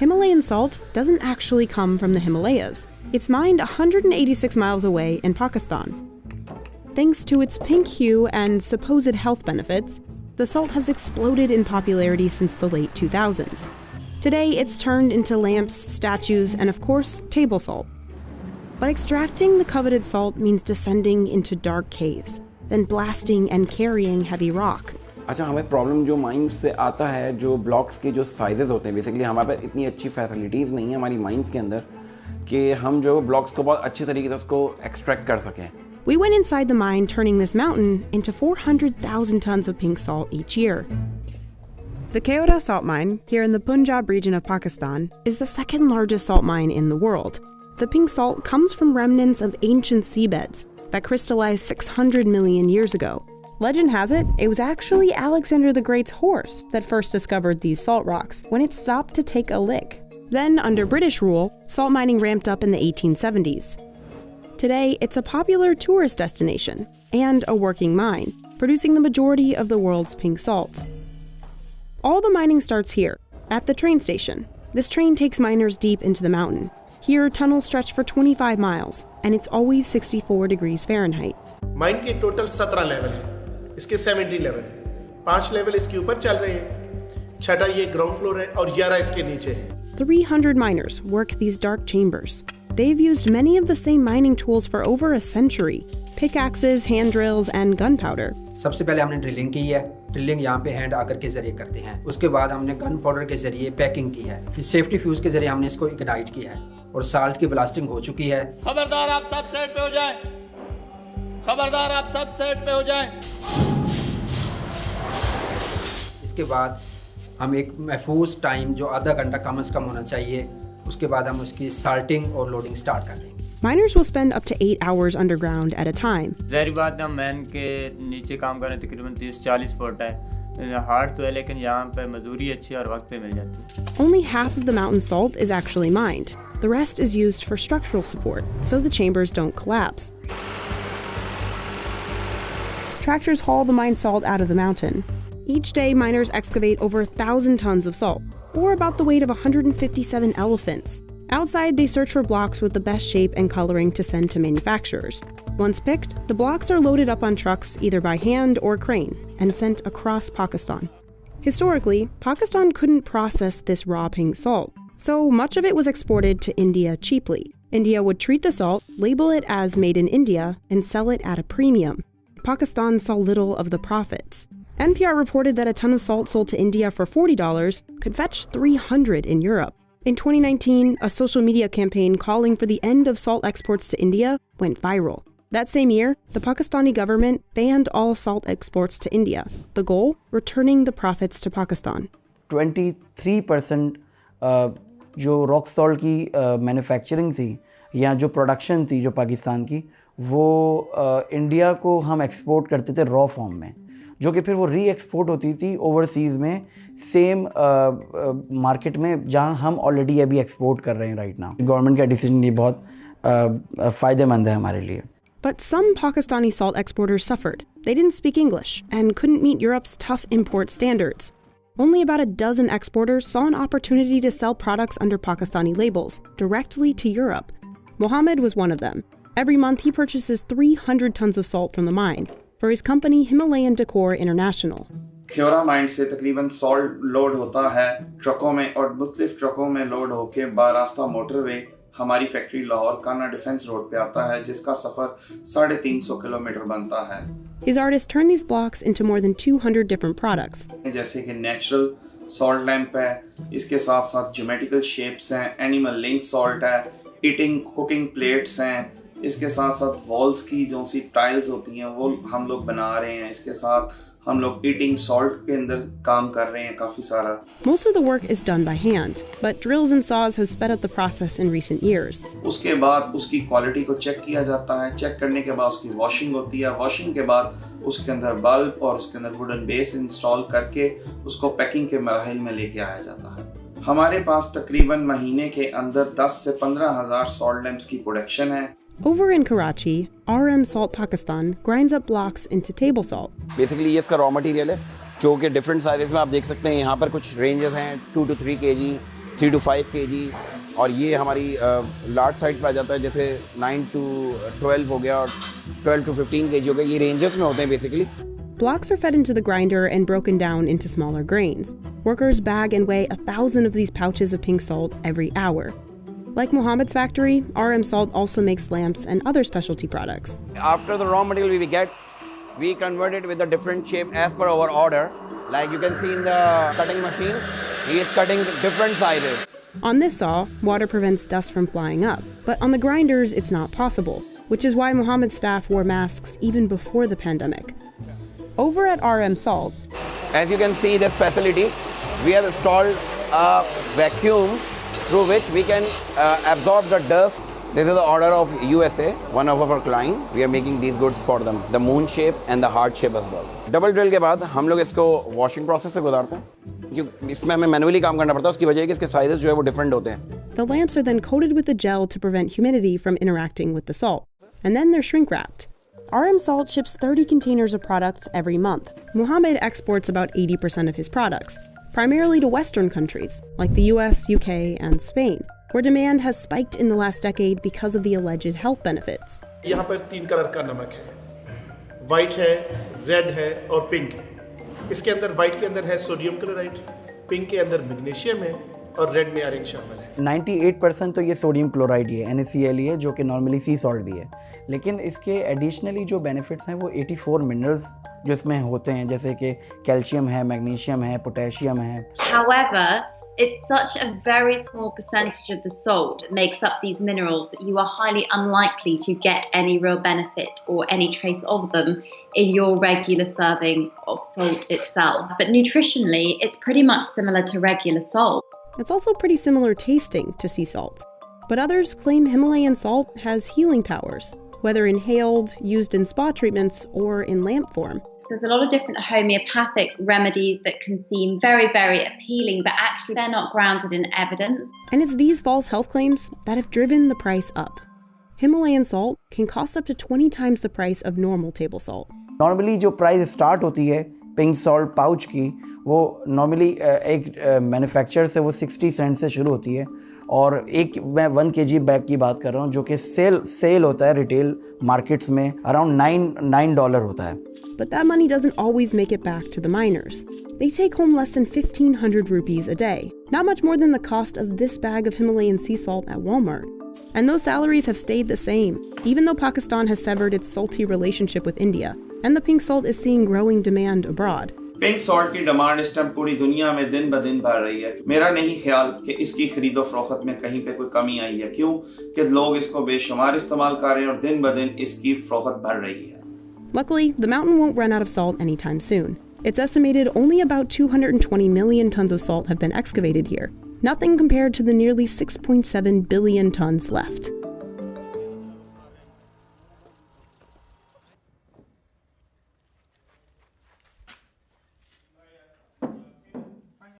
Himalayan salt doesn't actually come from the Himalayas. It's mined 186 miles away in Pakistan. Thanks to its pink hue and supposed health benefits, the salt has exploded in popularity since the late 2000s. Today, it's turned into lamps, statues, and of course, table salt. But extracting the coveted salt means descending into dark caves, then blasting and carrying heavy rock. अच्छा, हमें problem जो mines से आता है, जो blocks के जो sizes होते हैं, बेसिकली हमारे पास इतनी अच्छी फैसिलिटीज़ नहीं है हमारी माइंस के अंदर कि हम जो ब्लॉक्स को बहुत अच्छे तरीके से उसको एक्सट्रैक्ट कर सकें. We went inside the mine, turning this mountain into 400,000 tons of pink salt each year. The Khewra salt mine, here in the Punjab region of Pakistan, is the second largest salt mine in the world. The pink salt comes from remnants of ancient seabeds that crystallized 600 million years ago. Legend has it, it was actually Alexander the Great's horse that first discovered these salt rocks when it stopped to take a lick. Then, under British rule, salt mining ramped up in the 1870s. Today, it's a popular tourist destination and a working mine, producing the majority of the world's pink salt. All the mining starts here, at the train station. This train takes miners deep into the mountain. Here, tunnels stretch for 25 miles, and it's always 64 degrees Fahrenheit. Mine के total 17 level है, इसके 70 level है, 5 level इसके ऊपर चल रहे हैं, 6 ये ग्राउंड फ्लोर है और 11 इसके नीचे है. 300 miners work these dark chambers. They've used many of the same mining tools for over a century: pickaxes, hand drills, and gunpowder. सबसे पहले हमने ड्रिलिंग की है. ड्रिलिंग यहाँ पे हैंड आकर के जरिए करते हैं. उसके बाद हमने गन पाउडर के जरिए पैकिंग की है. फिर सेफ्टी फ्यूज के जरिए हमने इसको इग्नाइट किया है और साल्ट की ब्लास्टिंग हो चुकी है. खबरदार आप सब सेट पे हो जाएं. खबरदार आप सब सेट पे हो जाएं. इसके बाद हम एक महफूज टाइम जो आधा घंटा कम से कम होना चाहिए, उसके बाद हम उसकी साल्टिंग और लोडिंग स्टार्ट कर देंगे. Miners will spend up to 8 hours underground at a time. ज़ाहिर बात है, हम मैन के नीचे काम कर रहे हैं, तकरीबन 30-40 फुट है. हार्ड तो है, लेकिन यहाँ पे मजदूरी अच्छी और वक्त पे मिल जाती है. Only half of the mountain salt is actually mined. The rest is used for structural support, so the chambers don't collapse. Tractors haul the mined salt out of the mountain. Each day, miners excavate over 1,000 tons of salt, or about the weight of 157 elephants. Outside, they search for blocks with the best shape and coloring to send to manufacturers. Once picked, the blocks are loaded up on trucks either by hand or crane and sent across Pakistan. Historically, Pakistan couldn't process this raw pink salt, so much of it was exported to India cheaply. India would treat the salt, label it as made in India, and sell it at a premium. Pakistan saw little of the profits. NPR reported that a ton of salt sold to India for $40 could fetch $300 in Europe. In 2019, a social media campaign calling for the end of salt exports to India went viral. That same year, the Pakistani government banned all salt exports to India. The goal? Returning the profits to Pakistan. 23% जो rock salt की manufacturing थी या जो production थी जो पाकिस्तान की, वो India को हम एक्सपोर्ट करते थे रॉ फॉर्म में, जो कि फिर वो री एक्सपोर्ट होती थी ओवरसीज़ में सेम मार्केट में जहां हम ऑलरेडी अभी एक्सपोर्ट कर रहे हैं राइट नाउ. गवर्नमेंट का डिसीजन ये बहुत फ़ायदेमंद है हमारे लिए. But some Pakistani salt exporters suffered. They didn't speak English and couldn't meet Europe's tough import standards. Only about a dozen exporters saw an opportunity to sell products under Pakistani labels directly to Europe. Mohammed was one of them. Every month he purchases 300 tons of salt from the mine for his company Himalayan Decor International. Khewra mine से तकरीबन salt load होता है ट्रकों में और मुख्तलिफ ट्रकों में लोड होके बारास्ता मोटरवे हमारी फैक्ट्री लाहौर काना डिफेंस रोड पे आता है, जिसका सफ़र 350 किलोमीटर बनता है. His artists turn these blocks into more than 200 different products. जैसे कि नेचुरल सॉल्ट लैंप है, इसके साथ साथ ज्योमेट्रिकल शेप्स हैं, एनिमल लिंक सॉल्ट है, ईटिंग कुकिंग प्लेट्स हैं, इसके साथ साथ वॉल्स की जो सी टाइल्स होती हैं वो हम लोग बना रहे हैं. इसके साथ हम लोग ईटिंग सॉल्ट के अंदर काम कर रहे हैं काफ़ी सारा. Most of the work is done by hand, but drills and saws have sped up the process in recent years. उसके बाद उसकी क्वालिटी को चेक किया जाता है. चेक करने के बाद उसकी वॉशिंग होती है. वॉशिंग के बाद उसके अंदर बल्ब और उसके अंदर वुडन बेस इंस्टॉल करके उसको पैकिंग के मराहिल में लेके आया जाता है. हमारे पास तकरीबन महीने के अंदर 10 से 15 हज़ार सॉल्ट लैंप्स की प्रोडक्शन है. Over in Karachi, RM Salt Pakistan grinds up blocks into table salt. Basically ये इसका रॉ मटेरियल है जो कि डिफरेंट साइजेस में आप देख सकते हैं. यहाँ पर कुछ रेंजेस हैं 2 to 3 kg, 3 to 5 kg, और ये हमारी लार्ज साइड पे आ जाता है, जैसे 9 to 12 हो गया और 12 to 15 kg हो गया. ये रेंजेस में होते हैं basically. Blocks are fed into the grinder and broken down into smaller grains. Workers bag and weigh 1,000 of these pouches of pink salt every hour. Like Mohammed's factory, RM Salt also makes lamps and other specialty products. After the raw material we get, we convert it with a different shape as per our order. Like you can see in the cutting machine, he is cutting different sizes. On this saw, water prevents dust from flying up, but on the grinders it's not possible, which is why Mohammed's staff wore masks even before the pandemic. Over at RM Salt, as you can see this facility, we have installed a vacuum through which we can absorb the dust. This is the order of USA, one of our client. We are making these goods for them, the moon shape and the heart shape as well. Double drill के बाद हम लोग इसको washing process से गुजारते हैं, क्योंकि इसमें हमें मैनुअली काम करना पड़ता है. उसकी वजह है कि इसके sizes जो है वो different होते हैं. The lamps are then coated with a gel to prevent humidity from interacting with the salt, and then they're shrink wrapped. RM Salt ships 30 containers of products every month. Mohammed exports about 80% of his products, primarily to Western countries like the US, UK, and Spain, where demand has spiked in the last decade because of the alleged health benefits. यहाँ पर 3 colour का नमक है, white है, red है और pink है. इसके अंदर वाइट के अंदर है सोडियम क्लोराइड, पिंक के अंदर मैग्नीशियम है और रेड में आयरन शामिल है. 98% तो ये सोडियम क्लोराइड ही है, NaCl ही है, जो कि नॉर्मली सी सॉल्ट भी है. लेकिन इसके एडिशनली जो बेनिफिट्स हैं वो 84 मिनरल्स जो इसमें होते हैं, जैसे कि कैल्शियम है, मैग्नीशियम है, पोटेशियम है. However, it's such a very small percentage of the salt that makes up these minerals that you are highly unlikely to get any real benefit or any trace of them in your regular serving of salt itself. But nutritionally, it's pretty much similar to regular salt. It's also pretty similar tasting to sea salt. But others claim Himalayan salt has healing powers, whether inhaled, used in spa treatments, or in lamp form. There's a lot of different homeopathic remedies that can seem very, very appealing, but actually they're not grounded in evidence. And it's these false health claims that have driven the price up. Himalayan salt can cost up to 20 times the price of normal table salt. Normally जो price start होती है pink salt pouch की, वो normally एक manufacturer से वो 60 Saint से शुरू होती है, और एक मैं 1 kg बैग की बात कर रहा हूँ जो कि सेल होता है रिटेल मार्केट्स में अराउंड $9 होता है. But that money doesn't always make it back to the miners. They take home less than 1,500 rupees a day, not much more than the cost of this bag of Himalayan sea salt at Walmart. And those salaries have stayed the same, even though Pakistan has severed its salty relationship with India, and the pink salt is seeing growing demand abroad. Pink salt की demand इस time पूरी दुनिया में दिन ब दिन बढ़ रही है. मेरा नहीं ख्याल कि इसकी खरीदो फरोख्त में कहीं पे कोई कमी आई है, क्यों कि लोग इसको बेशुमार इस्तेमाल कर रहे हैं और दिन ब दिन इसकी फरोख्त बढ़ रही है. Luckily, the mountain won't run out of salt anytime soon. It's estimated only about 220 million tons of salt have been excavated here, nothing compared to the nearly 6.7 billion tons left.